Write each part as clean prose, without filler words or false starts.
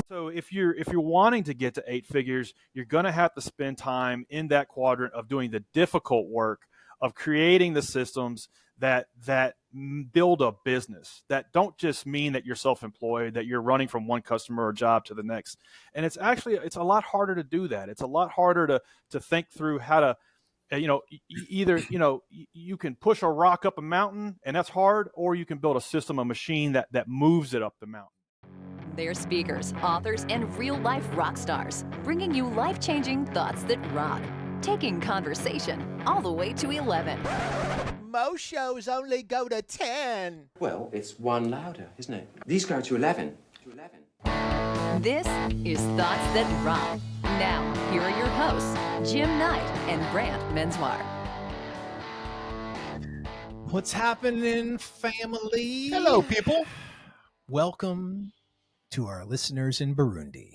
So if you're wanting to get to 8 figures, you're going to have to spend time in that quadrant of doing the difficult work of creating the systems that build a business, that don't just mean that you're self-employed, that you're running from one customer or job to the next. And it's a lot harder to do that. It's a lot harder to think through how to, either, you can push a rock up a mountain and that's hard, or you can build a system, a machine that moves it up the mountain. They're speakers, authors, and real-life rock stars, bringing you life-changing thoughts that rock, taking conversation all the way to 11. Most shows only go to 10. Well, it's one louder, isn't it? These go to 11. This is Thoughts That Rock. Now, here are your hosts, Jim Knight and Brant Menswar. What's happening, family? Hello, people. Welcome to our listeners in Burundi.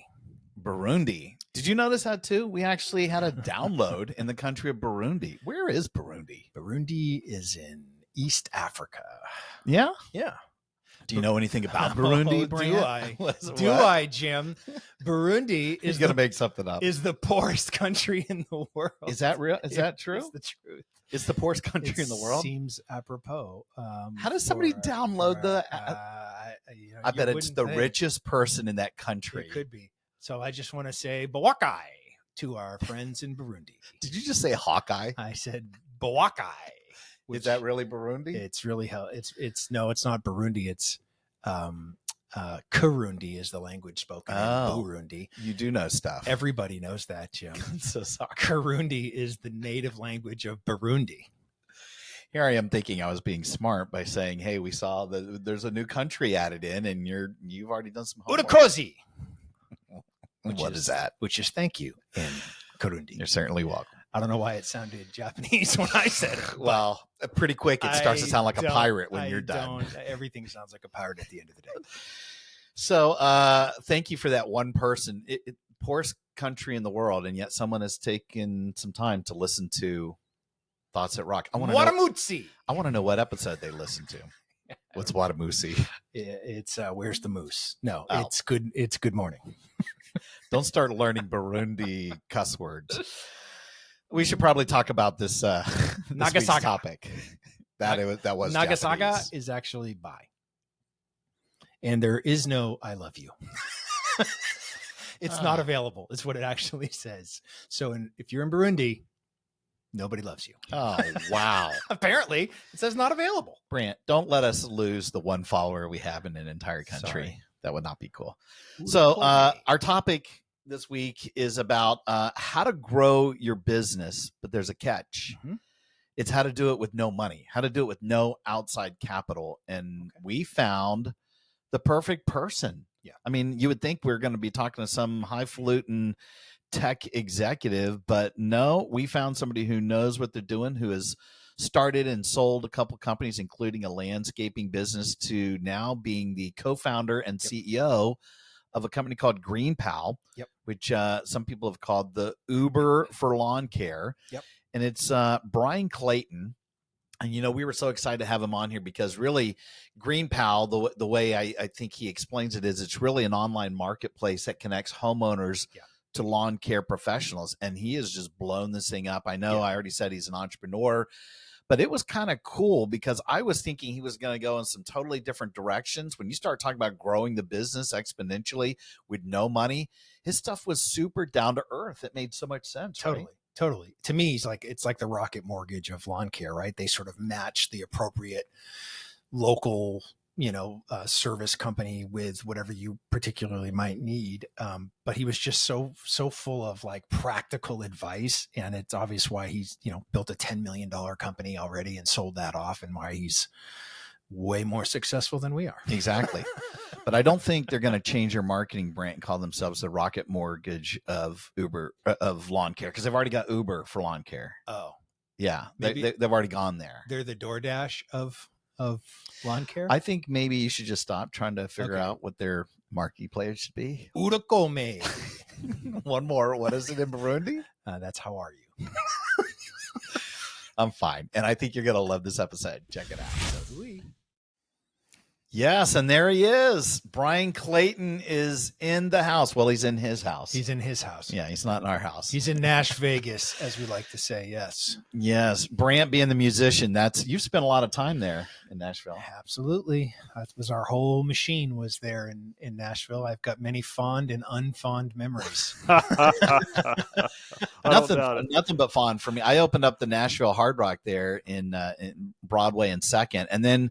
Burundi. Did you notice that too? We actually had a download in the country of Burundi. Where is Burundi? Burundi is in East Africa. Yeah? Yeah. Do you know anything about Burundi, Do I? Do I, Jim? Burundi is going to make something up. Is the poorest country in the world. Is that real? Is that true? It's the truth. It's the poorest country in the world? Seems apropos. How does somebody download I bet it's the richest person in that country. It could be. So I just want to say Bawakai to our friends in Burundi. Did you just say Hawkeye? I said Bawakai. Is that really Burundi? It's really hell. No, it's not Burundi. It's Kirundi is the language spoken in Burundi. You do know stuff. Everybody knows that, Jim. I'm so sorry. Kirundi is the native language of Burundi. Here I am thinking I was being smart by saying, "Hey, we saw there's a new country added in, and you've already done some homework." Urakozi. What is that? Which is thank you in Kirundi. You're certainly welcome. I don't know why it sounded Japanese when I said it. Well, pretty quick, it starts to sound like a pirate when you're done. Everything sounds like a pirate at the end of the day. So thank you for that one person. Poorest country in the world, and yet someone has taken some time to listen to Thoughts That Rock. I want to know what episode they listened to. What's Watamusi? It's Where's the Moose? No, It's good. It's Good Morning. Don't start learning Burundi cuss words. We should probably talk about this Nagasaki topic. That was Nagasaki Japanese. is actually bye, and there is no I love you. It's not available. It's what it actually says. So, if you're in Burundi, nobody loves you. Oh, wow. Apparently, it says not available. Brant, don't let us lose the one follower we have in an entire country. Sorry. That would not be cool. So our topic this week is about how to grow your business, but there's a catch. Mm-hmm. It's how to do it with no money, how to do it with no outside capital. And we found the perfect person. Yeah. I mean, you would think we're going to be talking to some highfalutin tech executive, but no, we found somebody who knows what they're doing, who has started and sold a couple companies, including a landscaping business, to now being the co-founder and CEO of a company called GreenPal, which some people have called the Uber for lawn care. And it's Bryan Clayton. And, we were so excited to have him on here because really GreenPal, the way I think he explains it is it's really an online marketplace that connects homeowners to lawn care professionals. And he has just blown this thing up. I know I already said he's an entrepreneur, but it was kind of cool because I was thinking he was going to go in some totally different directions. When you start talking about growing the business exponentially with no money, his stuff was super down to earth. It made so much sense. Totally. To me, it's like the Rocket Mortgage of lawn care, right? They sort of match the appropriate local, service company with whatever you particularly might need. But he was just so full of like practical advice, and it's obvious why he's, built a $10 million company already and sold that off, and why he's way more successful than we are. Exactly. But I don't think they're going to change their marketing brand and call themselves the Rocket Mortgage of Uber of lawn care, because they've already got Uber for lawn care. Oh, yeah, they've already gone there. They're the DoorDash of lawn care. I think maybe you should just stop trying to figure out what their marquee players should be. Urakome. One more. What is it in Burundi? That's how are you? I'm fine, and I think you're going to love this episode. Check it out. So do we. Yes, and there he is. Bryan Clayton is in the house. Well, he's in his house. He's in his house. Yeah, he's not in our house. He's in Nash Vegas, as we like to say. Yes. Yes, Brant being the musician. You've spent a lot of time there in Nashville. Absolutely. That was our whole machine was there in Nashville. I've got many fond and unfond memories. Nothing but fond for me. I opened up the Nashville Hard Rock there in Broadway and Second, and then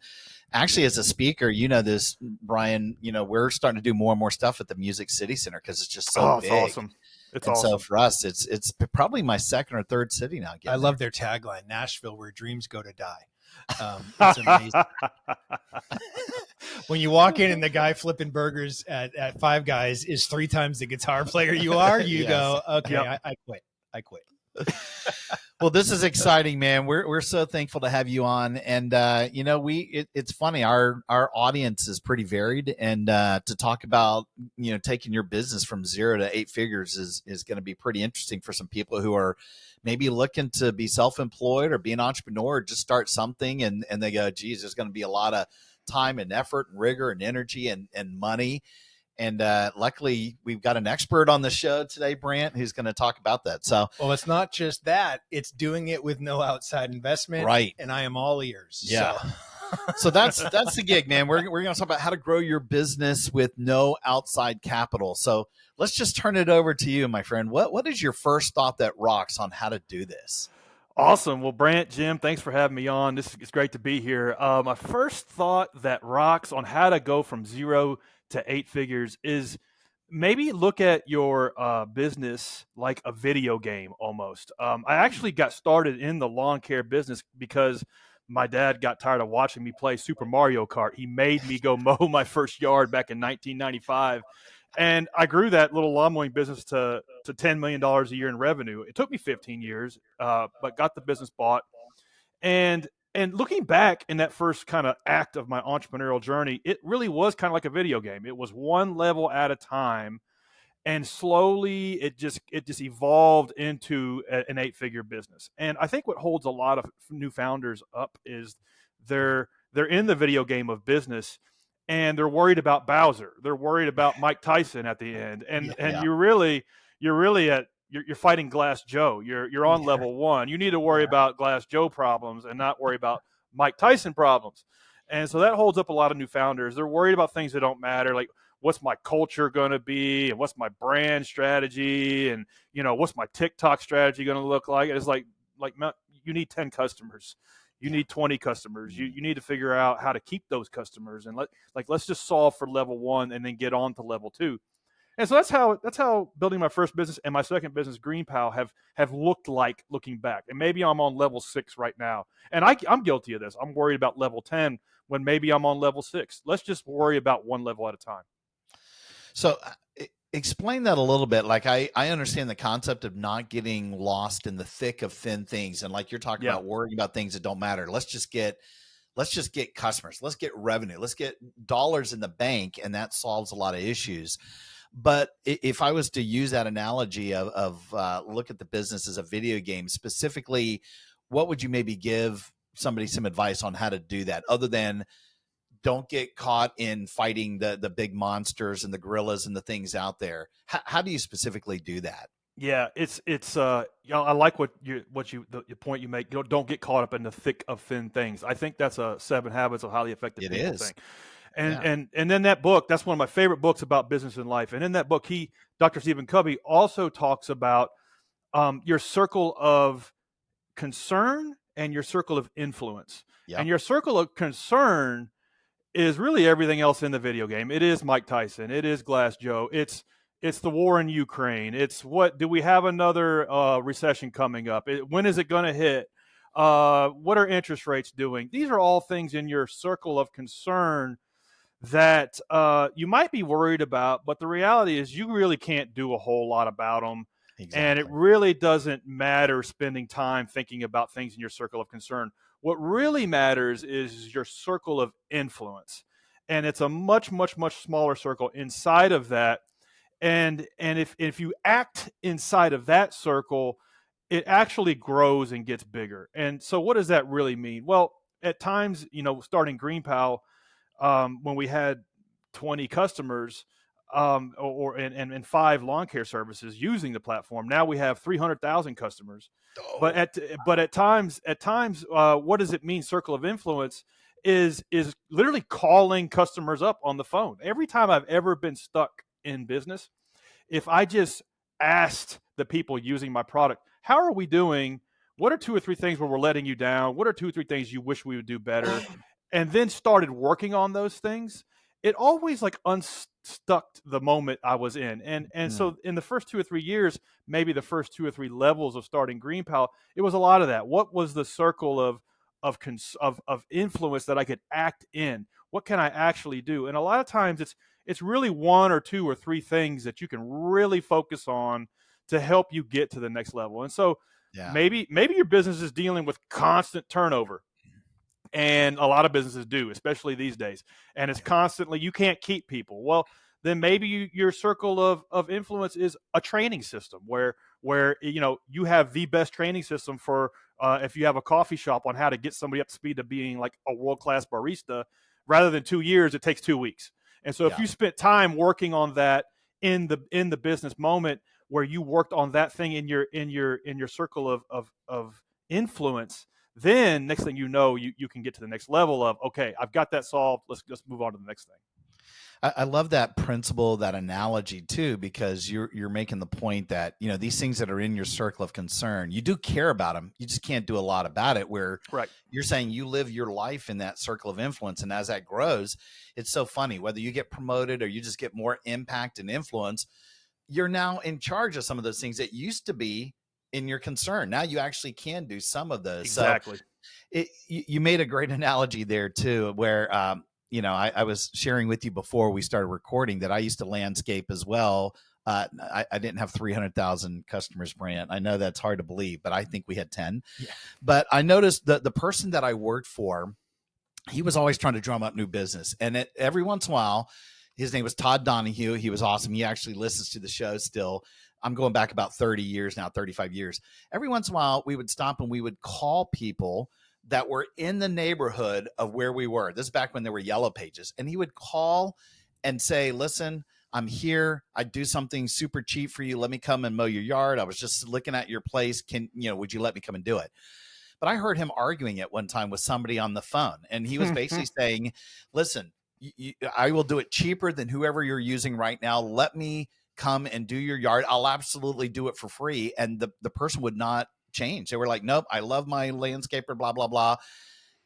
actually as a speaker, you know this, Bryan. You know we're starting to do more and more stuff at the Music City Center because it's just so big. Awesome. It's awesome. So for us, it's probably my second or third city now. I love their tagline, Nashville, where dreams go to die. It's amazing. When you walk in and the guy flipping burgers at Five Guys is 3 times the guitar player you are, you Yes. go, okay, Yep. I quit. Well, this is exciting, man. We're so thankful to have you on, and it's funny. Our audience is pretty varied, and to talk about taking your business from 0 to 8 figures is going to be pretty interesting for some people who are maybe looking to be self-employed or be an entrepreneur or just start something, and they go, geez, there's going to be a lot of time and effort and rigor and energy and money. And luckily, we've got an expert on the show today, Brant, who's going to talk about that. So, well, it's not just that; it's doing it with no outside investment, right? And I am all ears. Yeah. So that's the gig, man. We're going to talk about how to grow your business with no outside capital. So let's just turn it over to you, my friend. What is your first thought that rocks on how to do this? Awesome. Well, Brant, Jim, thanks for having me on. It's great to be here. My first thought that rocks on how to go from 0 to 8 figures is maybe look at your business like a video game almost. I actually got started in the lawn care business because my dad got tired of watching me play Super Mario Kart. He made me go mow my first yard back in 1995. And I grew that little lawn mowing business to $10 million a year in revenue. It took me 15 years, but got the business bought. And looking back in that first kind of act of my entrepreneurial journey, it really was kind of like a video game. It was one level at a time, and slowly it just evolved into an 8-figure business. And I think what holds a lot of new founders up is they're in the video game of business, and they're worried about Bowser. They're worried about Mike Tyson at the end, and you're really you're fighting Glass Joe. You're on level 1. You need to worry about Glass Joe problems and not worry about Mike Tyson problems. And so that holds up a lot of new founders. They're worried about things that don't matter, like what's my culture going to be, and what's my brand strategy, and what's my TikTok strategy going to look like. It's like you need 10 customers. You need 20 customers. You need to figure out how to keep those customers, and let's just solve for level 1 and then get on to level 2. And so that's how building my first business and my second business, Green Pal, have looked like looking back. And maybe I'm on level 6 right now, and I'm guilty of this. I'm worried about level 10 when maybe I'm on level 6. Let's just worry about one level at a time. So explain that a little bit. Like I understand the concept of not getting lost in the thick of thin things. And like you're talking about worrying about things that don't matter. Let's just get customers. Let's get revenue. Let's get dollars in the bank. And that solves a lot of issues. But if I was to use that analogy of look at the business as a video game specifically, what would you maybe give somebody some advice on how to do that other than don't get caught in fighting the big monsters and the gorillas and the things out there? How do you specifically do that? Yeah, it's I like the point you make. Don't get caught up in the thick of thin things. I think that's a 7 Habits of Highly Effective People thing. And then that book, that's one of my favorite books about business and life. And in that book, Dr. Stephen Covey also talks about your circle of concern and your circle of influence. And your circle of concern is really everything else in the video game. It is Mike Tyson. It is Glass Joe. It's the war in Ukraine. It's do we have another recession coming up? When is it going to hit? What are interest rates doing? These are all things in your circle of concern that you might be worried about, but the reality is you really can't do a whole lot about them. Exactly. And it really doesn't matter spending time thinking about things in your circle of concern. What really matters is your circle of influence. And it's a much, much, much smaller circle inside of that. And if you act inside of that circle, it actually grows and gets bigger. And so what does that really mean? Well, at times, starting Green Pal, when we had 20 customers, and 5 lawn care services using the platform. Now we have 300,000 customers. Oh, But at times, what does it mean? Circle of influence is literally calling customers up on the phone. Every time I've ever been stuck in business, if I just asked the people using my product, how are we doing? What are 2 or 3 things where we're letting you down? What are 2 or 3 things you wish we would do better? And then started working on those things, it always like unstuck the moment I was in. And so in the first 2 or 3 years, maybe the first 2 or 3 levels of starting Green Pal, it was a lot of that. What was the circle of influence that I could act in? What can I actually do? And a lot of times it's really 1 or 2 or 3 things that you can really focus on to help you get to the next level. And so Yeah. maybe your business is dealing with constant turnover. And a lot of businesses do, especially these days. And it's constantly, you can't keep people. Well, then maybe your circle of influence is a training system where you have the best training system for if you have a coffee shop on how to get somebody up to speed to being like a world-class barista. Rather than 2 years, it takes 2 weeks. And so if you spent time working on that in the business moment where you worked on that thing in your circle of influence, then next thing you know, you can get to the next level of, okay, I've got that solved. Let's move on to the next thing. I love that principle, that analogy too, because you're making the point that, these things that are in your circle of concern, you do care about them. You just can't do a lot about it, where Right. you're saying you live your life in that circle of influence. And as that grows, it's so funny, whether you get promoted or you just get more impact and influence, you're now in charge of some of those things that used to be in your concern. Now you actually can do some of those. Exactly. So you made a great analogy there too, where, I was sharing with you before we started recording that I used to landscape as well. I didn't have 300,000 customers, Bryan. I know that's hard to believe, but I think we had 10. Yeah. But I noticed that the person that I worked for, he was always trying to drum up new business. And every once in a while, his name was Todd Donahue. He was awesome. He actually listens to the show still. I'm going back about 30 years now, 35 years. Every once in a while, we would stop and we would call people that were in the neighborhood of where we were. This is back when there were yellow pages. And he would call and say, listen, I'm here. I do something super cheap for you. Let me come and mow your yard. I was just looking at your place. Would you let me come and do it? But I heard him arguing at one time with somebody on the phone. And he was basically saying, listen, I will do it cheaper than whoever you're using right now. Let me come and do your yard. I'll absolutely do it for free. And the person would not change. They were like, nope, I love my landscaper, blah, blah, blah.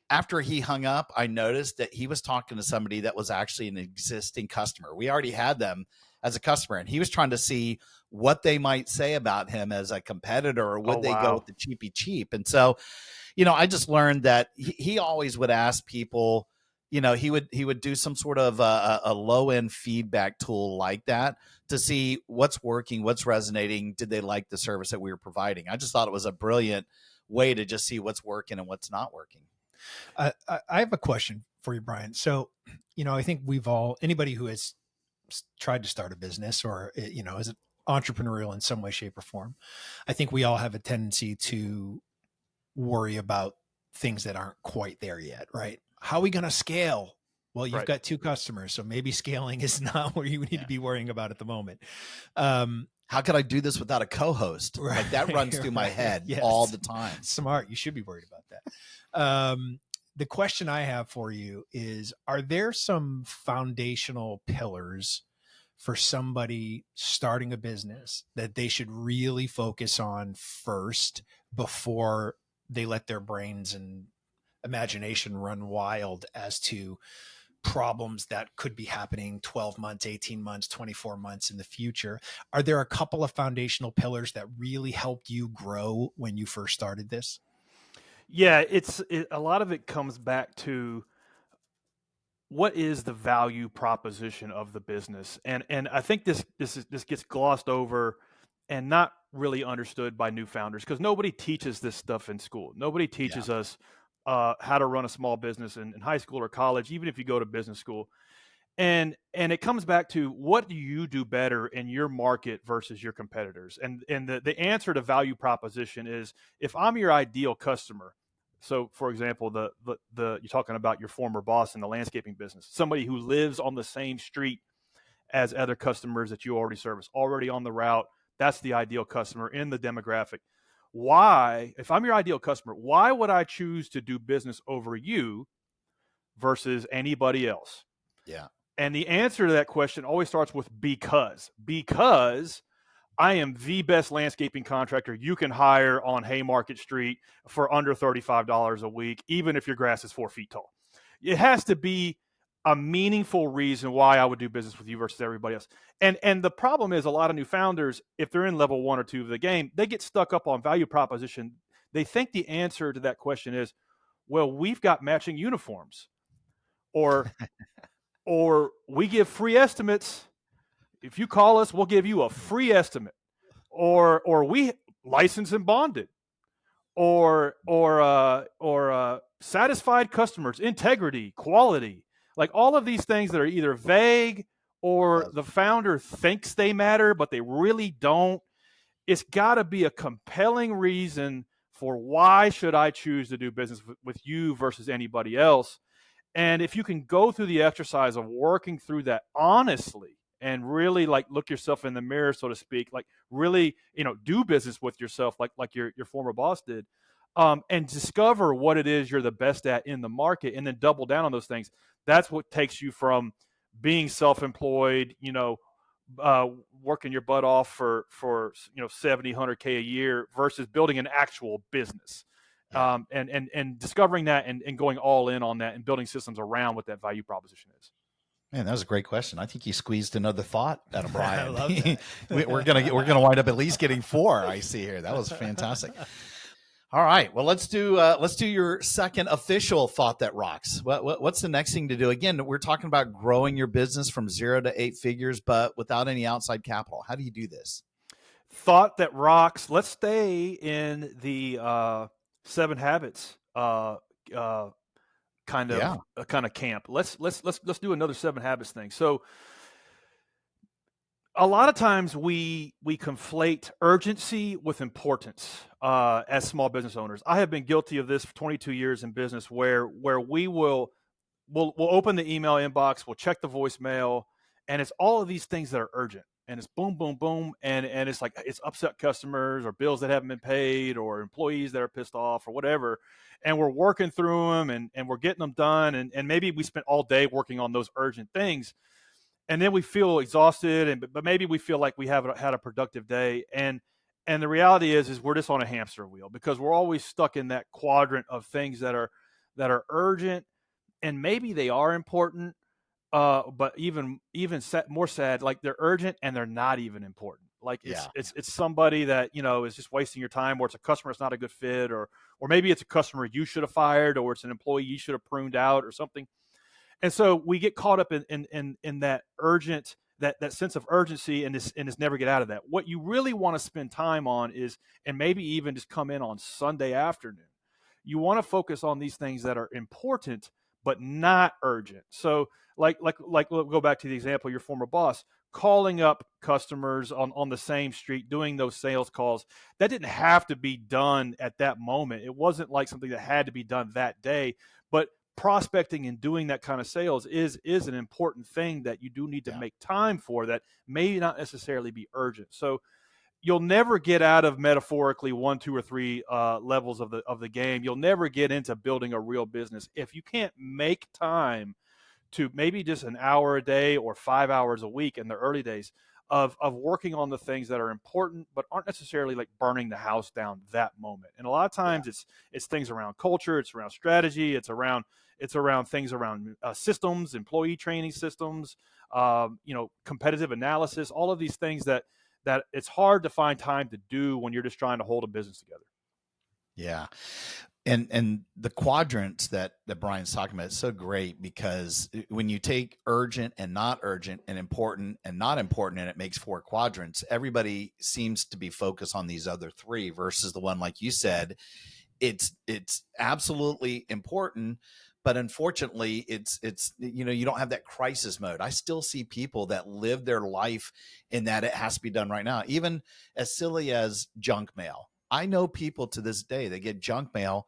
After he hung up, I noticed that he was talking to somebody that was actually an existing customer. We already had them as a customer, and he was trying to see what they might say about him as a competitor, or would they go with the cheapy cheap. And so, I just learned that he always would ask people, he would do some sort of a low end feedback tool like that to see what's working, what's resonating. Did they like the service that we were providing? I just thought it was a brilliant way to just see what's working and what's not working. I have a question for you, Bryan. So, I think anybody who has tried to start a business or, is entrepreneurial in some way, shape, or form, I think we all have a tendency to worry about things that aren't quite there yet, right? How are we going to scale? Well, you've got 2 customers, so maybe scaling is not where you need to be worrying about at the moment. How could I do this without a co-host? Right, like that runs through my head yes. all the time. Smart. You should be worried about that. The question I have for you is, are there some foundational pillars for somebody starting a business that they should really focus on first before they let their brains and imagination run wild as to problems that could be happening 12 months, 18 months, 24 months in the future? Are there a couple of foundational pillars that really helped you grow when you first started this? Yeah, a lot of it comes back to what is the value proposition of the business, and I think this gets glossed over and not really understood by new founders, because nobody teaches this stuff in school. Nobody teaches us how to run a small business in high school or college, even if you go to business school. And it comes back to, what do you do better in your market versus your competitors? And the answer to value proposition is, if I'm your ideal customer, So, for example, the you're talking about your former boss in the landscaping business, somebody who lives on the same street as other customers that you already service, already on the route. That's the ideal customer in the demographic. Why, if I'm your ideal customer, why would I choose to do business over you versus anybody else? Yeah. And the answer to that question always starts with because. Because I am the best landscaping contractor you can hire on Haymarket Street for under $35 a week, even if your grass is 4 feet tall. It has to be a meaningful reason why I would do business with you versus everybody else. And the problem is a lot of new founders, if they're in level 1 or 2 of the game, they get stuck up on value proposition. They think the answer to that question is, well, we've got matching uniforms, or or we give free estimates. If you call us, we'll give you a free estimate, or we license and bonded, or satisfied customers, integrity, quality, like all of these things that are either vague or the founder thinks they matter, but they really don't. It's got to be a compelling reason for why should I choose to do business with you versus anybody else. And if you can go through the exercise of working through that honestly and really like look yourself in the mirror, so to speak, like really, do business with yourself, like your former boss did, and discover what it is you're the best at in the market, and then double down on those things. That's what takes you from being self-employed, working your butt off for 70, 100K a year versus building an actual business. And discovering that and going all in on that and building systems around what that value proposition is. Man, that was a great question. I think you squeezed another thought out of Bryan. I love that. we're gonna wind up at least getting 4. I see here. That was fantastic. All right. Well, let's do your second official thought that rocks. What's the next thing to do? Again, we're talking about growing your business from 0 to 8 figures, but without any outside capital. How do you do this? Thought that rocks. Let's stay in the 7 habits kind of camp. Let's do another 7 habits thing. So a lot of times we conflate urgency with importance as small business owners. I have been guilty of this for 22 years in business, where we'll open the email inbox, we'll check the voicemail, and it's all of these things that are urgent. And it's boom, boom, boom. And it's like it's upset customers or bills that haven't been paid or employees that are pissed off or whatever. And we're working through them and we're getting them done. And maybe we spent all day working on those urgent things. And then we feel exhausted, but maybe we feel like we haven't had a productive day. And the reality is we're just on a hamster wheel because we're always stuck in that quadrant of things that are urgent, and maybe they are important. But even more sad, like they're urgent and they're not even important. Like it's somebody that, is just wasting your time, or it's a customer that's not a good fit, or maybe it's a customer you should have fired, or it's an employee you should have pruned out or something. And so we get caught up in that urgent, that sense of urgency, and just never get out of that. What you really want to spend time on is, and maybe even just come in on Sunday afternoon, you want to focus on these things that are important but not urgent. So like we'll go back to the example of your former boss, calling up customers on the same street, doing those sales calls. That didn't have to be done at that moment. It wasn't like something that had to be done that day, but prospecting and doing that kind of sales is an important thing that you do need to make time for, that may not necessarily be urgent. So you'll never get out of metaphorically 1, 2, or 3 levels of the game. You'll never get into building a real business if you can't make time to maybe just an hour a day or 5 hours a week in the early days of working on the things that are important but aren't necessarily like burning the house down that moment. And a lot of times it's things around culture, it's around strategy, it's around things around systems, employee training systems, competitive analysis, all of these things that it's hard to find time to do when you're just trying to hold a business together. Yeah. And the quadrants that Bryan's talking about is so great, because when you take urgent and not urgent and important and not important, and it makes 4 quadrants, everybody seems to be focused on these other 3 versus the one, like you said, it's absolutely important. But unfortunately, it's you don't have that crisis mode. I still see people that live their life in that it has to be done right now, even as silly as junk mail. I know people to this day that get junk mail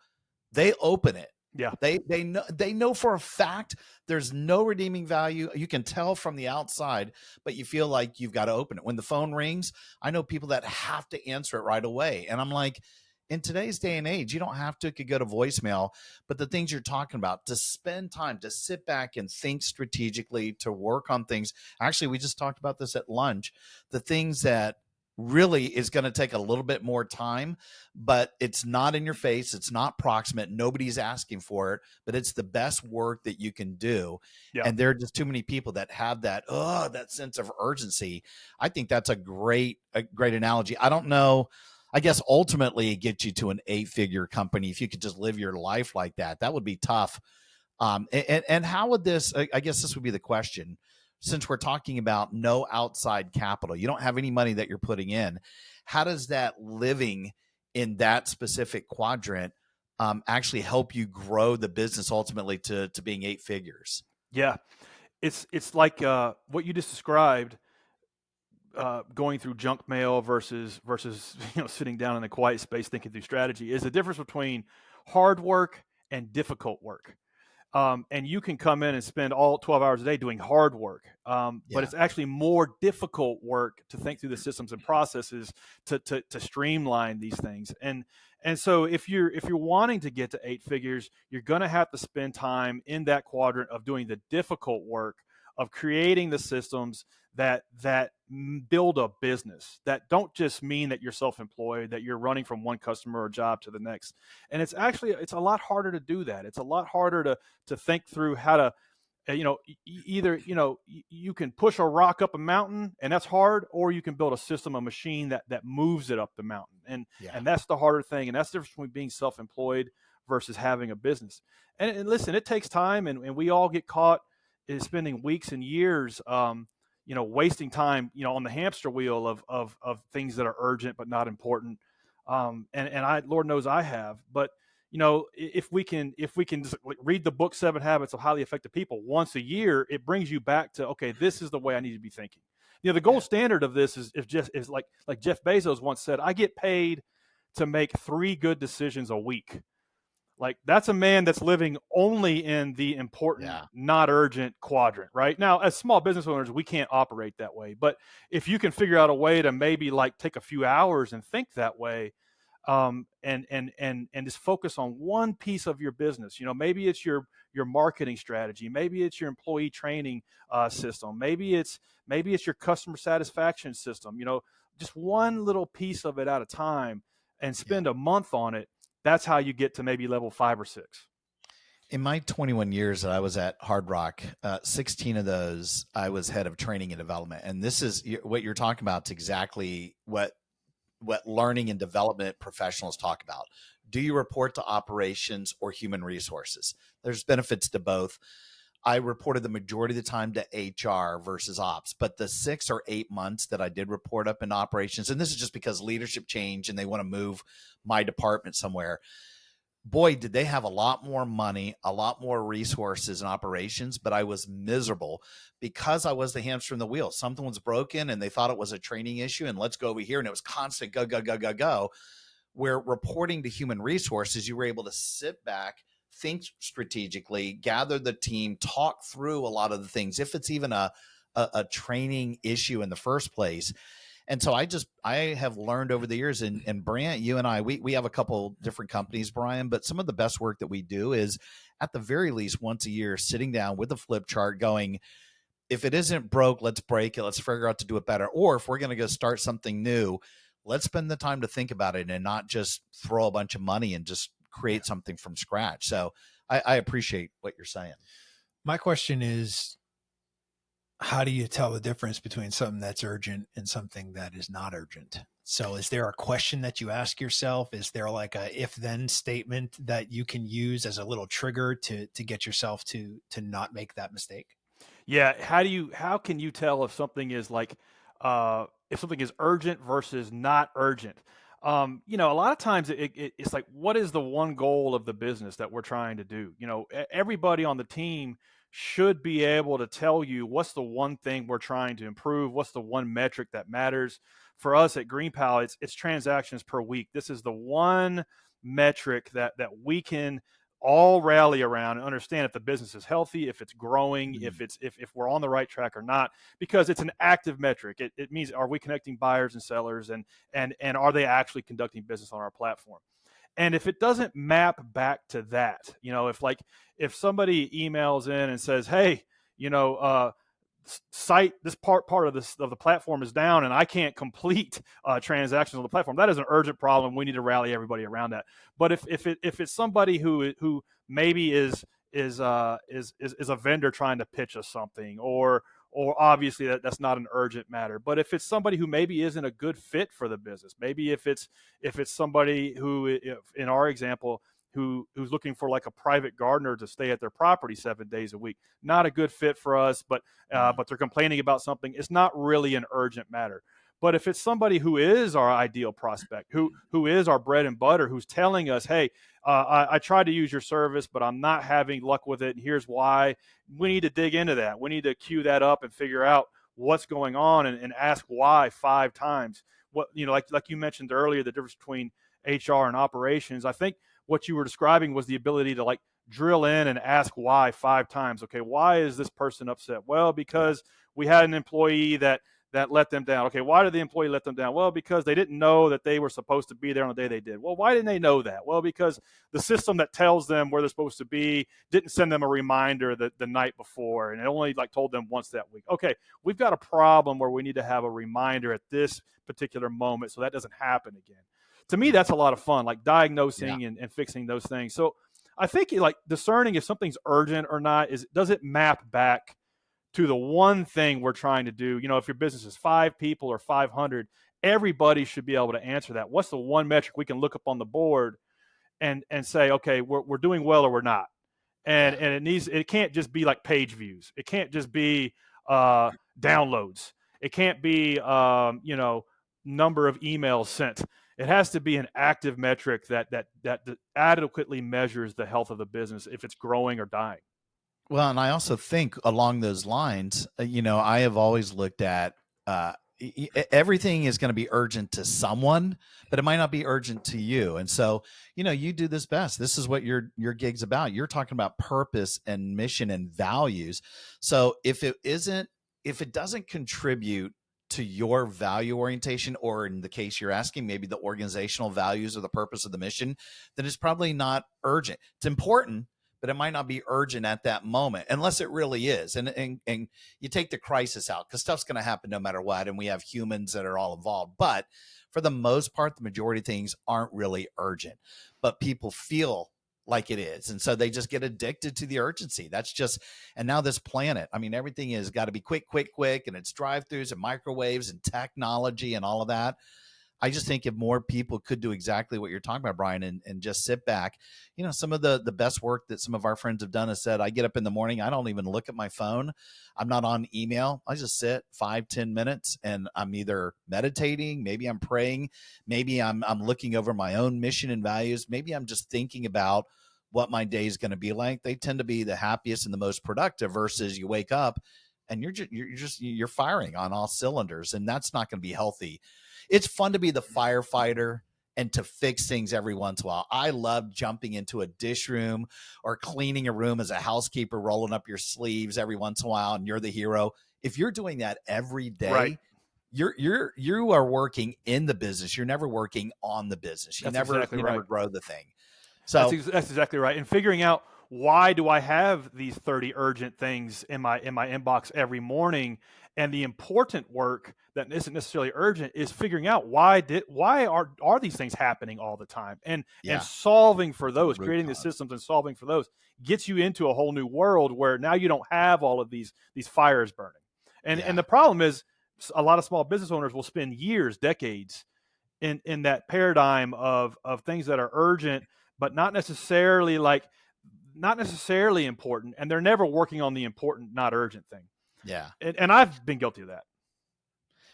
they open it. Yeah. They know for a fact there's no redeeming value. You can tell from the outside, but you feel like you've got to open it. When the phone rings, I know people that have to answer it right away. And I'm like, in today's day and age, you don't have to. It could go to voicemail, but the things you're talking about, to spend time, to sit back and think strategically, to work on things. Actually, we just talked about this at lunch. The things that really is going to take a little bit more time, but it's not in your face. It's not proximate. Nobody's asking for it, but it's the best work that you can do. Yeah. And there are just too many people that have that sense of urgency. I think that's a great analogy. I don't know. I guess ultimately it gets you to an 8-figure company. If you could just live your life like that, that would be tough. And how would this, I guess this would be the question, since we're talking about no outside capital, you don't have any money that you're putting in. How does that living in that specific quadrant actually help you grow the business ultimately to being 8 figures? Yeah. It's like what you just described, going through junk mail versus sitting down in a quiet space thinking through strategy, is the difference between hard work and difficult work. And you can come in and spend all 12 hours a day doing hard work, but it's actually more difficult work to think through the systems and processes to streamline these things. And so if you're wanting to get to 8 figures, you're going to have to spend time in that quadrant of doing the difficult work of creating the systems that build a business, that don't just mean that you're self-employed, that you're running from one customer or job to the next. And it's a lot harder to do that. It's a lot harder to think through how to, either, you can push a rock up a mountain and that's hard, or you can build a system, a machine that moves it up the mountain. And that's the harder thing. And that's the difference between being self-employed versus having a business. And listen, it takes time, and we all get caught in spending weeks and years, wasting time, on the hamster wheel of things that are urgent but not important. And I, Lord knows I have, but if we can just read the book 7 Habits of Highly Effective People once a year, it brings you back to, okay, this is the way I need to be thinking. The gold standard of this is like Jeff Bezos once said, I get paid to make 3 good decisions a week. Like, that's a man that's living only in the important, not urgent quadrant, right? Now, as small business owners, we can't operate that way. But if you can figure out a way to maybe take a few hours and think that way, and just focus on one piece of your business, maybe it's your marketing strategy, maybe it's your employee training system, maybe it's your customer satisfaction system, just one little piece of it at a time, and spend a month on it. That's how you get to maybe level 5 or 6. In my 21 years that I was at Hard Rock, 16 of those, I was head of training and development. And this is what you're talking about. It's exactly what learning and development professionals talk about. Do you report to operations or human resources? There's benefits to both. I reported the majority of the time to HR versus ops, but the 6 or 8 months that I did report up in operations, and this is just because leadership changed and they want to move my department somewhere. Boy, did they have a lot more money, a lot more resources and operations, but I was miserable because I was the hamster in the wheel. Something was broken and they thought it was a training issue, and let's go over here. And it was constant go, go, go, go, go. Where reporting to human resources, you were able to sit back, think strategically, gather the team, talk through a lot of the things, if it's even a training issue in the first place. And so I have learned over the years, and Bryan, you and I, we have a couple different companies, Bryan, but some of the best work that we do is at the very least once a year, sitting down with a flip chart going, if it isn't broke, let's break it. Let's figure out to do it better. Or if we're going to go start something new, let's spend the time to think about it and not just throw a bunch of money and just create something from scratch. So I appreciate what you're saying. My question is, how do you tell the difference between something that's urgent and something that is not urgent? So is there a question that you ask yourself? Is there like a if-then statement that you can use as a little trigger to get yourself to not make that mistake? Yeah. How can you tell if something is if something is urgent versus not urgent? A lot of times it's like, what is the one goal of the business that we're trying to do? Everybody on the team should be able to tell you what's the one thing we're trying to improve, what's the one metric that matters. For us at GreenPal, it's transactions per week. This is the one metric that we can all rally around and understand if the business is healthy, if it's growing, if we're on the right track or not, because it's an active metric. It means, are we connecting buyers and sellers, and are they actually conducting business on our platform? And if it doesn't map back to that, if somebody emails in and says, hey, site this part of the platform is down and I can't complete transactions on the platform, that is an urgent problem. We need to rally everybody around that. But if it's somebody who maybe is a vendor trying to pitch us something, or obviously that's not an urgent matter. But if it's somebody who maybe isn't a good fit for the business, maybe if it's somebody who, in our example, who's looking for like a private gardener to stay at their property 7 days a week, not a good fit for us, but they're complaining about something, it's not really an urgent matter. But if it's somebody who is our ideal prospect, who is our bread and butter, who's telling us, hey, I tried to use your service, but I'm not having luck with it, and here's why, we need to dig into that. We need to queue that up and figure out what's going on, and ask why 5 times. What, like you mentioned earlier, the difference between HR and operations. I think what you were describing was the ability to like drill in and ask why 5 times. Okay, why is this person upset? Well, because we had an employee that let them down. Okay, why did the employee let them down? Well, because they didn't know that they were supposed to be there on the day they did. Well, why didn't they know that? Well, because the system that tells them where they're supposed to be didn't send them a reminder the night before, and it only like told them once that week. Okay, we've got a problem where we need to have a reminder at this particular moment so that doesn't happen again. To me, that's a lot of fun, like diagnosing and fixing those things. So I think like discerning if something's urgent or not does it map back to the one thing we're trying to do? If your business is 5 people or 500, everybody should be able to answer that. What's the one metric we can look up on the board and say, okay, we're doing well or we're not? And it can't just be like page views. It can't just be downloads. It can't be number of emails sent. It has to be an active metric that adequately measures the health of the business, if it's growing or dying. Well, and I also think along those lines, I have always looked at everything is going to be urgent to someone, but it might not be urgent to you. And so, you do this best. This is what your gig's about. You're talking about purpose and mission and values. So if it doesn't contribute to your value orientation, or in the case you're asking, maybe the organizational values or the purpose of the mission, then it's probably not urgent. It's important, but it might not be urgent at that moment, unless it really is. And you take the crisis out, because stuff's going to happen no matter what, and we have humans that are all involved. But for the most part, the majority of things aren't really urgent, but people feel like it is. And so they just get addicted to the urgency. That's just, and now this planet, I mean, everything has got to be quick, and it's drive-throughs and microwaves and technology and all of that. I just think if more people could do exactly what you're talking about, Bryan, and just sit back, some of the best work that some of our friends have done is said, I get up in the morning, I don't even look at my phone. I'm not on email. I just sit 5-10 minutes and I'm either meditating, maybe I'm praying, maybe I'm looking over my own mission and values. Maybe I'm just thinking about what my day is going to be like. They tend to be the happiest and the most productive, versus you wake up and you're firing on all cylinders, and that's not going to be healthy. It's fun to be the firefighter and to fix things every once in a while. I love jumping into a dish room or cleaning a room as a housekeeper, rolling up your sleeves every once in a while, and you're the hero. If you're doing that every day, right, you are working in the business. You're never working on the business. You never grow the thing. So that's exactly right. And figuring out, why do I have these 30 urgent things in my inbox every morning? And the important work that isn't necessarily urgent is figuring out why are these things happening all the time, and solving for those, creating the systems and solving for those gets you into a whole new world where now you don't have all of these fires burning. And the problem is, a lot of small business owners will spend years, decades in that paradigm of things that are urgent, but not necessarily important, and they're never working on the important, not urgent thing. Yeah. And I've been guilty of that.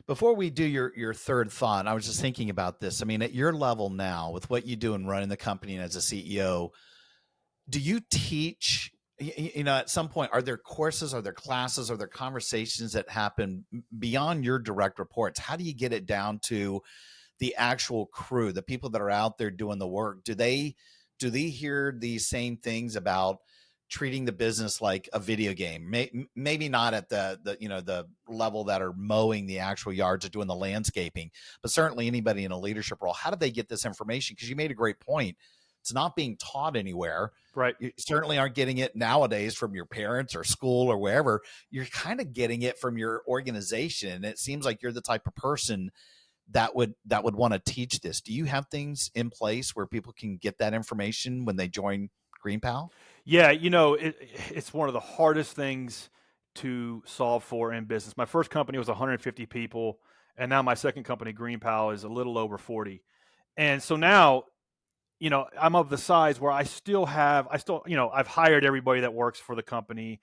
Before we do your third thought, I was just thinking about this. I mean, at your level now, with what you do in running the company and as a CEO, do you teach, at some point, are there courses, are there classes, are there conversations that happen beyond your direct reports? How do you get it down to the actual crew, the people that are out there doing the work, do they hear these same things about treating the business like a video game? Maybe not at the the level that are mowing the actual yards or doing the landscaping, but certainly anybody in a leadership role. How do they get this information? Because you made a great point. It's not being taught anywhere. Right. You certainly aren't getting it nowadays from your parents or school or wherever. You're kind of getting it from your organization. And it seems like you're the type of person that would want to teach this. Do you have things in place where people can get that information when they join GreenPal? Yeah, it's one of the hardest things to solve for in business. My first company was 150 people, and now my second company, GreenPal, is a little over 40. And so now, I'm of the size where I've hired everybody that works for the company.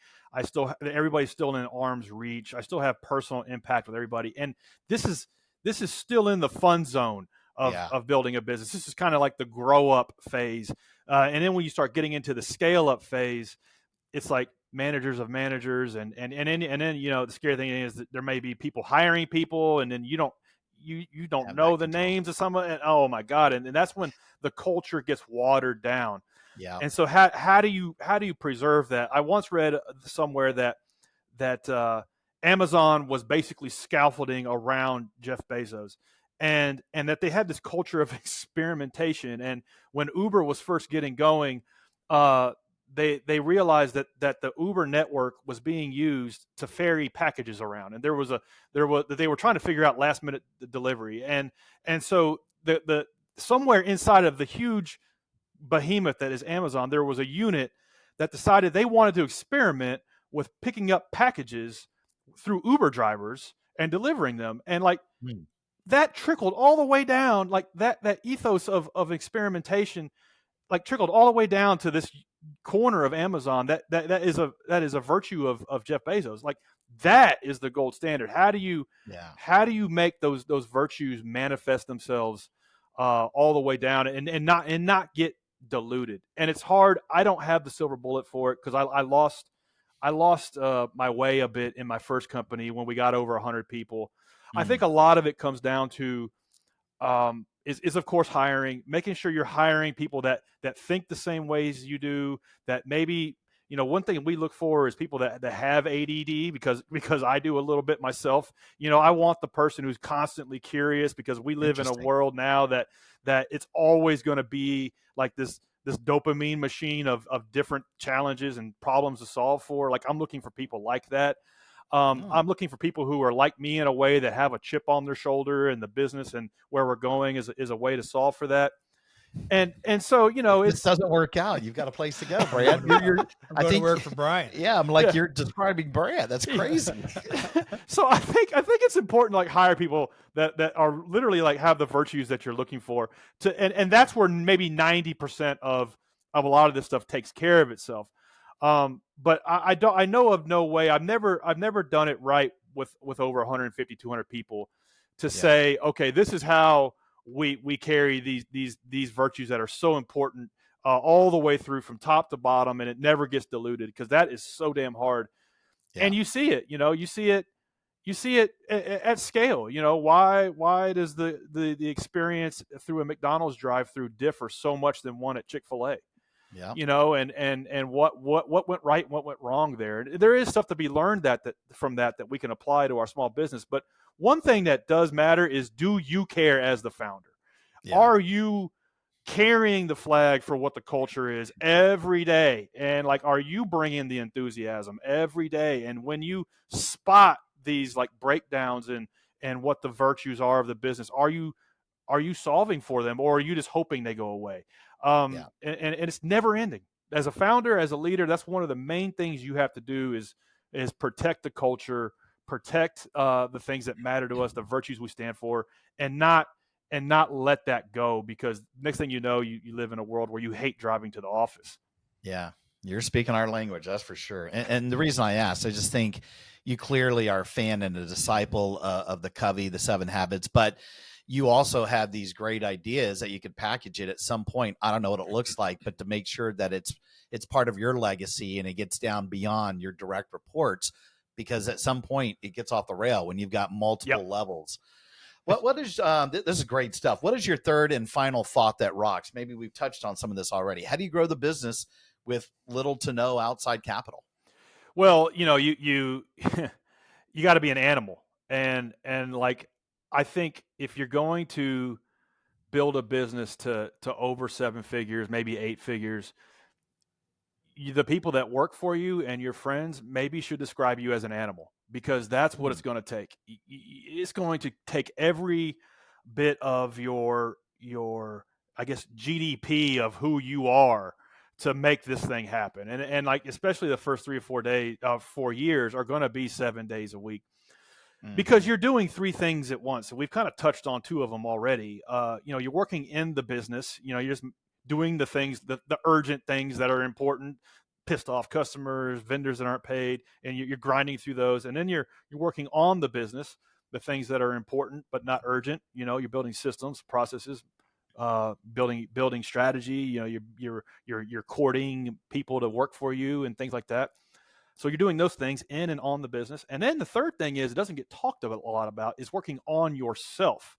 Everybody's still in arm's reach. I still have personal impact with everybody. And this is still in the fun zone of building a business. This is kind of like the grow up phase. And then when you start getting into the scale up phase, it's like managers of managers. And then, the scary thing is that there may be people hiring people, and then you don't know the names of someone. And oh my God. And that's when the culture gets watered down. Yeah. And so how do you preserve that? I once read somewhere that Amazon was basically scaffolding around Jeff Bezos, and that they had this culture of experimentation. And when Uber was first getting going, they realized that the Uber network was being used to ferry packages around, and they were trying to figure out last minute delivery, and so the somewhere inside of the huge behemoth that is Amazon, there was a unit that decided they wanted to experiment with picking up packages through Uber drivers and delivering them, and that trickled all the way down, like that ethos of experimentation, like trickled all the way down to this corner of Amazon. That is a virtue of Jeff Bezos. Like, that is the gold standard. How do you make those virtues manifest themselves all the way down and not get diluted? And it's hard. I don't have the silver bullet for it, because I lost my way a bit in my first company when we got over 100 people. I think a lot of it comes down to is of course hiring, making sure you're hiring people that think the same ways you do, that maybe, one thing we look for is people that have ADD, because I do a little bit myself. I want the person who's constantly curious, because we live in a world now that it's always going to be like this dopamine machine of different challenges and problems to solve for. Like, I'm looking for people like that. I'm looking for people who are like me in a way, that have a chip on their shoulder, and the business and where we're going is a way to solve for that. And so, if this doesn't work out, you've got a place to go, Bryan. I think work for Bryan. Yeah, I'm like, you're describing Bryan. That's crazy. So I think it's important to like hire people that are literally like have the virtues that you're looking for and that's where maybe 90% of a lot of this stuff takes care of itself. But I know of no way. I've never done it right with over 150, 200 people to say, okay, this is how we carry these virtues that are so important all the way through from top to bottom, and it never gets diluted, because that is so damn hard. Yeah. And you see it, you see it at scale. Why does the experience through a McDonald's drive-through differ so much than one at Chick-fil-A? Yeah. And what went right and what went wrong there. There is stuff to be learned from that we can apply to our small business. But one thing that does matter is, do you care as the founder? Yeah. Are you carrying the flag for what the culture is every day? And like, are you bringing the enthusiasm every day? And when you spot these like breakdowns and what the virtues are of the business, are you solving for them, or are you just hoping they go away? And it's never ending. As a founder, as a leader, that's one of the main things you have to do is protect the culture, protect the things that matter to us, the virtues we stand for, and not let that go, because next thing you know, you live in a world where you hate driving to the office. Yeah, you're speaking our language, that's for sure. And the reason I asked, I just think you clearly are a fan and a disciple of the Covey, the 7 Habits, but you also have these great ideas that you could package it at some point. I don't know what it looks like, but to make sure that it's part of your legacy and it gets down beyond your direct reports, because at some point it gets off the rail when you've got multiple levels. What is this is great stuff. What is your third and final thought that rocks? Maybe we've touched on some of this already. How do you grow the business with little to no outside capital? Well, you you got to be an animal, and like I think if you're going to build a business to over 7 figures, maybe 8 figures, the people that work for you and your friends maybe should describe you as an animal, because that's what it's going to take. It's going to take every bit of your I guess GDP of who you are to make this thing happen. And like especially the first 4 years are going to be 7 days a week, because you're doing three things at once. And we've kind of touched on two of them already. You're working in the business, you're just doing the things, the urgent things that are important, pissed off customers, vendors that aren't paid, and you're grinding through those. And then you're working on the business, the things that are important but not urgent. You're building systems, processes, building strategy. You're courting people to work for you and things like that. So you're doing those things in and on the business. And then the third thing is, it doesn't get talked a lot about, is working on yourself.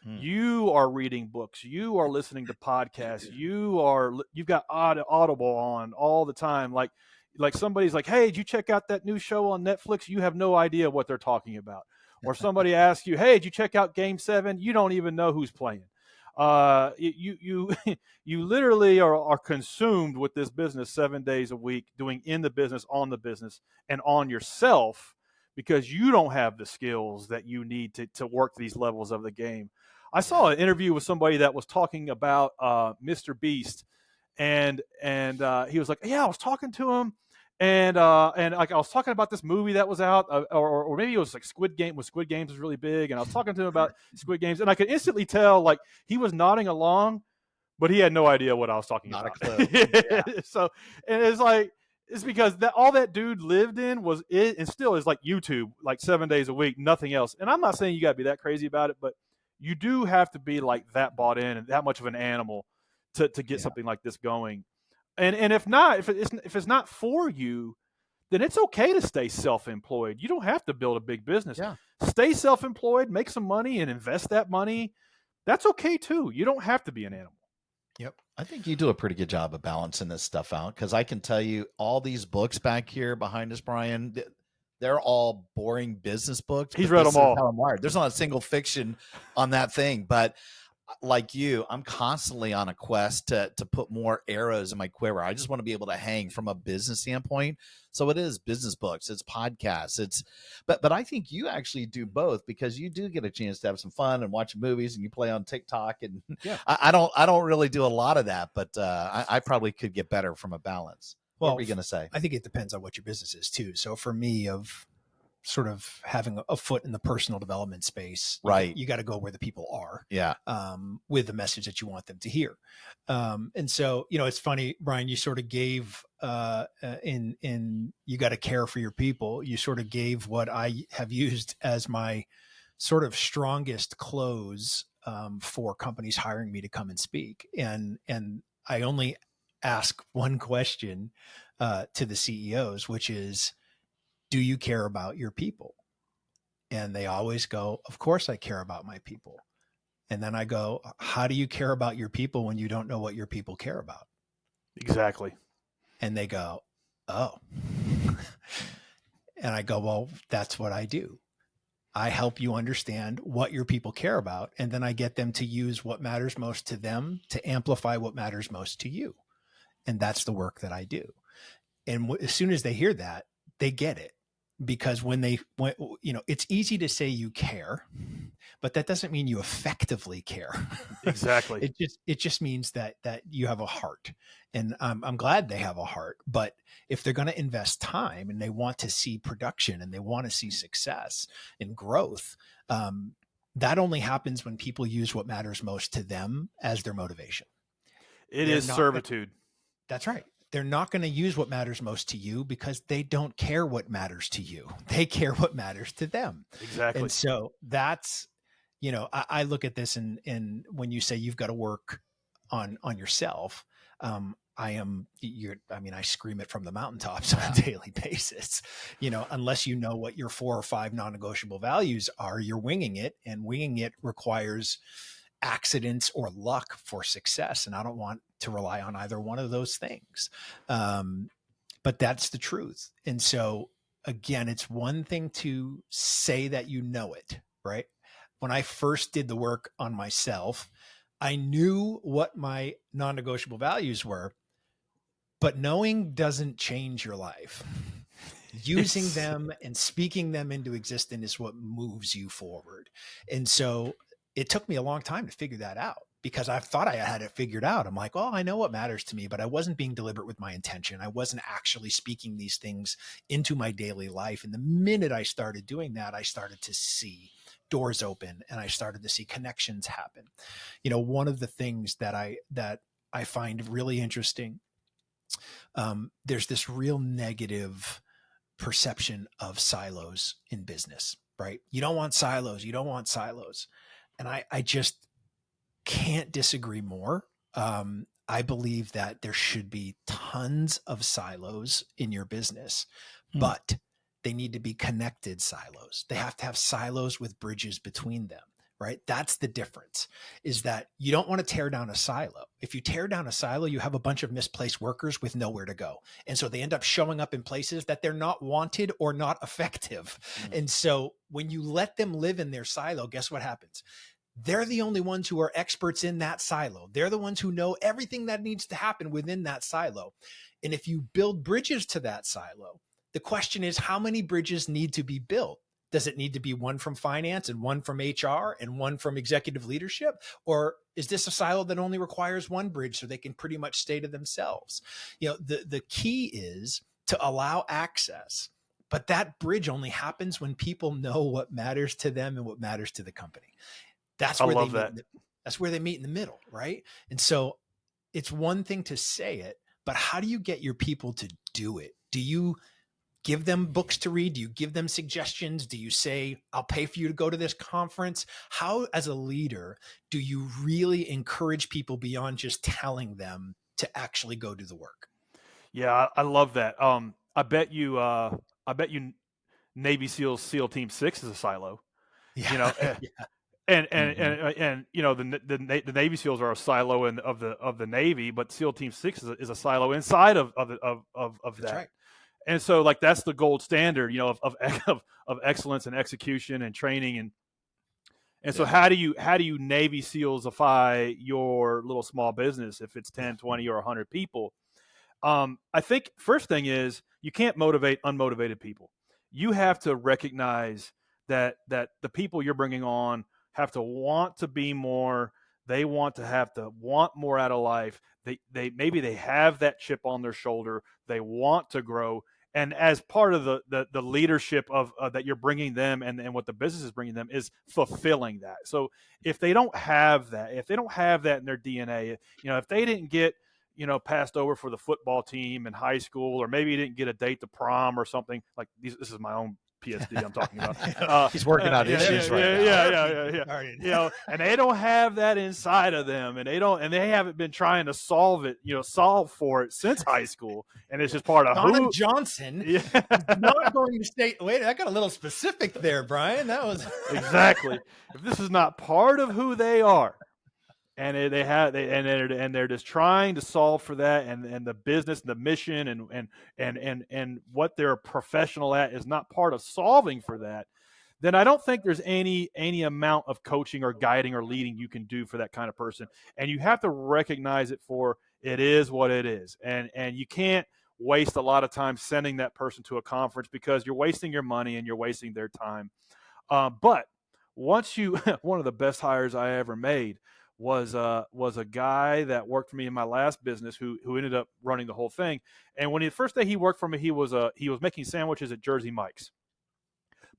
You are reading books, you are listening to podcasts, you've got Audible on all the time. Like somebody's like, hey, did you check out that new show on Netflix? You have no idea what they're talking about. Or somebody asks you, hey, did you check out Game 7? You don't even know who's playing. You literally are consumed with this business 7 days a week, doing in the business, on the business, and on yourself, because you don't have the skills that you need to work these levels of the game. I saw an interview with somebody that was talking about Mr. Beast, and he was like, yeah, I was talking to him, and like I was talking about this movie that was out, or maybe it was like Squid Game. Squid Games was really big, and I was talking to him about Squid Games, and I could instantly tell like he was nodding along, but he had no idea what I was talking Not about. a clue. Yeah. So, and it's like, it's because all that dude lived in was it, and still is, like YouTube, like 7 days a week, nothing else. And I'm not saying you got to be that crazy about it, but you do have to be like that bought in and that much of an animal to get something like this going. And if not, if it's not for you, then it's okay to stay self-employed. You don't have to build a big business. Yeah. Stay self-employed, make some money, and invest that money. That's okay too. You don't have to be an animal. Yep. I think you do a pretty good job of balancing this stuff out, because I can tell you all these books back here behind us, Bryan, they're all boring business books. He's read them all. How I'm wired. There's not a single fiction on that thing, but like you, I'm constantly on a quest to put more arrows in my quiver. I just want to be able to hang from a business standpoint. So it is business books, it's podcasts, but I think you actually do both, because you do get a chance to have some fun and watch movies, and you play on TikTok. And yeah. I don't really do a lot of that, but I probably could get better from a balance. Well, what were you going to say? I think it depends on what your business is too. So for me, of sort of having a foot in the personal development space, right, you got to go where the people are, yeah, with the message that you want them to hear. And so, it's funny, Bryan, you sort of gave in you got to care for your people. You sort of gave what I have used as my sort of strongest close for companies hiring me to come and speak. And I only ask one question to the CEOs, which is, do you care about your people? And they always go, of course I care about my people. And then I go, how do you care about your people when you don't know what your people care about? Exactly. And they go, oh. And I go, well, that's what I do. I help you understand what your people care about. And then I get them to use what matters most to them to amplify what matters most to you. And that's the work that I do. And as soon as they hear that, they get it. Because when it's easy to say you care, but that doesn't mean you effectively care. Exactly. It just means that you have a heart, and I'm glad they have a heart. But if they're going to invest time and they want to see production and they want to see success and growth, that only happens when people use what matters most to them as their motivation. It is servitude. That's right. They're not going to use what matters most to you because they don't care what matters to you. They care what matters to them. Exactly. And so that's, I look at this and when you say you've got to work on yourself, I scream it from the mountaintops on a daily basis. Unless you know what your 4 or 5 non-negotiable values are, you're winging it, and winging it requires accidents or luck for success. And I don't want to rely on either one of those things. But that's the truth. And so again, it's one thing to say that you know it, right? When I first did the work on myself, I knew what my non-negotiable values were, but knowing doesn't change your life. Using them and speaking them into existence is what moves you forward. And so it took me a long time to figure that out, because I thought I had it figured out. I'm like, well, I know what matters to me, but I wasn't being deliberate with my intention. I wasn't actually speaking these things into my daily life. And the minute I started doing that, I started to see doors open, and I started to see connections happen. One of the things that I find really interesting, there's this real negative perception of silos in business, right? You don't want silos. You don't want silos. And I just can't disagree more. I believe that there should be tons of silos in your business, but they need to be connected silos. They have to have silos with bridges between them, right? That's the difference, is that you don't want to tear down a silo. If you tear down a silo, you have a bunch of misplaced workers with nowhere to go. And so they end up showing up in places that they're not wanted or not effective. And so when you let them live in their silo, guess what happens? They're the only ones who are experts in that silo. They're the ones who know everything that needs to happen within that silo. And if you build bridges to that silo, the question is, how many bridges need to be built? Does it need to be one from finance and one from HR and one from executive leadership? Or is this a silo that only requires one bridge so they can pretty much stay to themselves? The key is to allow access, but that bridge only happens when people know what matters to them and what matters to the company. That's where that's where they meet in the middle, right? And so it's one thing to say it, but how do you get your people to do it? Do you give them books to read? Do you give them suggestions? Do you say, I'll pay for you to go to this conference? How, as a leader, do you really encourage people beyond just telling them to actually go do the work? Yeah, I love that. I bet you Navy SEAL Team 6 is a silo. Yeah. And the Navy SEALs are a silo of the Navy, but SEAL Team 6 is a silo inside of that. That's right. And so, like, that's the gold standard, of excellence and execution and training, and so how do you Navy SEALsify your little small business if it's 10, 20, or 100 people? I think first thing is you can't motivate unmotivated people. You have to recognize that the people you're bringing on have to want to be more. They want to want more out of life. They maybe they have that chip on their shoulder. They want to grow. And as part of the leadership of that you're bringing them and what the business is bringing them is fulfilling that. So if they don't have that, in their DNA, if they didn't get, passed over for the football team in high school, or maybe you didn't get a date to prom or something like this is my own PSD I'm talking about. He's working out issues right now. Yeah. And they don't have that inside of them, and they haven't been trying to solve for it since high school, and it's just part of Donna Johnson. Yeah. Not going to state. Wait, I got a little specific there, Brian. That was exactly. If this is not part of who they are, and they're just trying to solve for that, and the business, the mission, and what they're professional at is not part of solving for that, then I don't think there's any amount of coaching or guiding or leading you can do for that kind of person. And you have to recognize it for it is what it is, and you can't waste a lot of time sending that person to a conference because you're wasting your money and you're wasting their time. But once one of the best hires I ever made was a guy that worked for me in my last business who ended up running the whole thing. And when the first day he worked for me, he was making sandwiches at Jersey Mike's.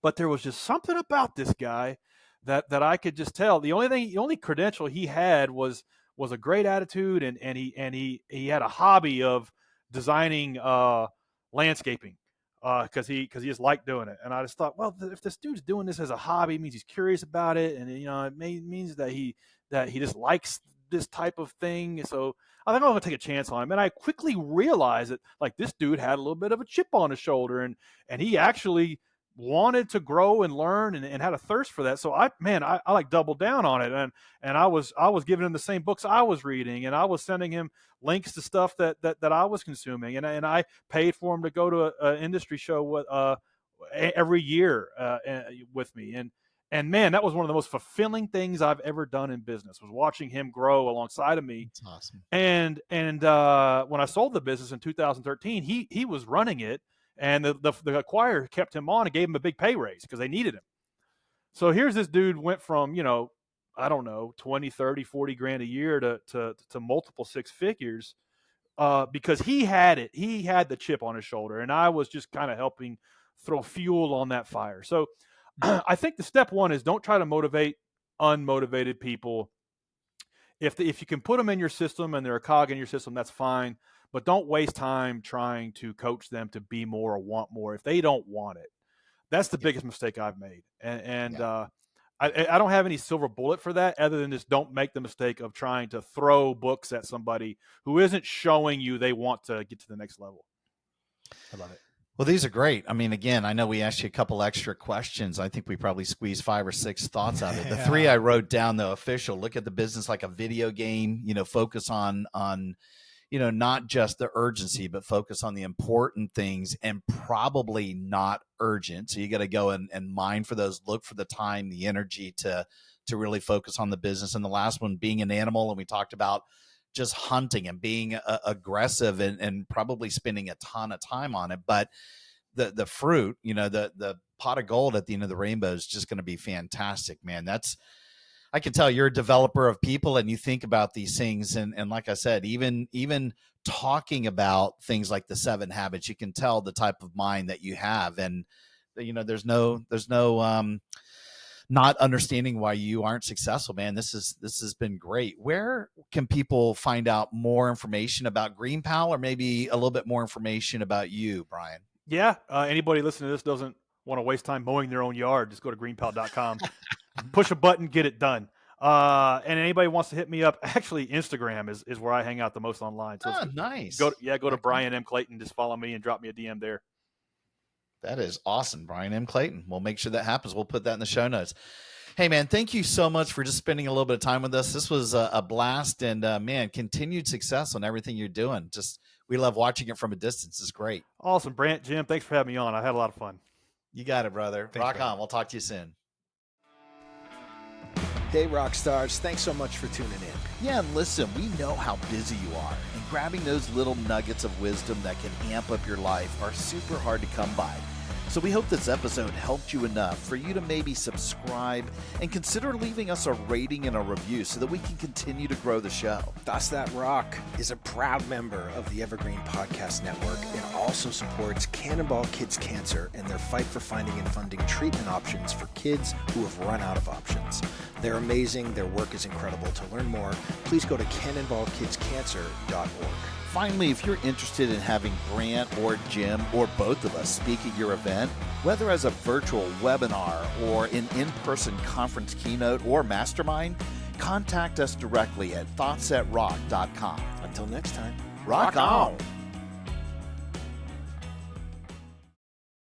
But there was just something about this guy that I could just tell. The only credential he had was a great attitude, and he had a hobby of designing landscaping because he just liked doing it. And I just thought, well, if this dude's doing this as a hobby, it means he's curious about it, and it means that he just likes this type of thing. So I think I'm going to take a chance on him. And I quickly realized that, like, this dude had a little bit of a chip on his shoulder, and he actually wanted to grow and learn and had a thirst for that. So I like doubled down on it. And I was giving him the same books I was reading, and I was sending him links to stuff that I was consuming. And I paid for him to go to an industry show with, every year with me. And man, that was one of the most fulfilling things I've ever done in business, was watching him grow alongside of me. That's awesome. And when I sold the business in 2013, he was running it, and the acquirer kept him on and gave him a big pay raise because they needed him. So here's this dude went from, I don't know, 20, 30, 40 grand a year to multiple six figures because he had it. He had the chip on his shoulder, and I was just kind of helping throw fuel on that fire. So I think the step one is don't try to motivate unmotivated people. If you can put them in your system and they're a cog in your system, that's fine. But don't waste time trying to coach them to be more or want more if they don't want it. That's the biggest mistake I've made. I don't have any silver bullet for that, other than just don't make the mistake of trying to throw books at somebody who isn't showing you they want to get to the next level. I love it. Well, these are great. I mean, again, I know we asked you a couple extra questions. I think we probably squeezed 5 or 6 thoughts out of it. The 3 I wrote down, though, official: look at the business like a video game, focus on not just the urgency, but focus on the important things, and probably not urgent. So you got to go and mine for those, look for the time, the energy to really focus on the business. And the last one, being an animal. And we talked about just hunting and being aggressive and probably spending a ton of time on it. But the fruit, the pot of gold at the end of the rainbow is just going to be fantastic, man. I can tell you're a developer of people, and you think about these things. And like I said, even talking about things like the 7 habits, you can tell the type of mind that you have. And, there's no not understanding why you aren't successful, man. This has been great. Where can people find out more information about GreenPal, or maybe a little bit more information about you, Bryan? Yeah. Anybody listening to this doesn't want to waste time mowing their own yard, just go to greenpal.com. Push a button, get it done. And anybody wants to hit me up, actually Instagram is where I hang out the most online. So nice. Go to Bryan M. Clayton. Just follow me and drop me a DM there. That is awesome. Bryan M. Clayton. We'll make sure that happens. We'll put that in the show notes. Hey, man, thank you so much for just spending a little bit of time with us. This was a blast, and man, continued success on everything you're doing. We love watching it from a distance. It's great. Awesome. Brant, Jim, thanks for having me on. I had a lot of fun. You got it, brother. Thanks, Rock brother. on. We'll talk to you soon. Hey, rock stars. Thanks so much for tuning in. Yeah, and listen, we know how busy you are, and grabbing those little nuggets of wisdom that can amp up your life are super hard to come by. So we hope this episode helped you enough for you to maybe subscribe and consider leaving us a rating and a review so that we can continue to grow the show. Thus That Rock is a proud member of the Evergreen Podcast Network and also supports Cannonball Kids Cancer and their fight for finding and funding treatment options for kids who have run out of options. They're amazing. Their work is incredible. To learn more, please go to cannonballkidscancer.org. Finally, if you're interested in having Brant or Jim or both of us speak at your event, whether as a virtual webinar or an in-person conference keynote or mastermind, contact us directly at thoughtsetrock.com. Until next time, Rock on!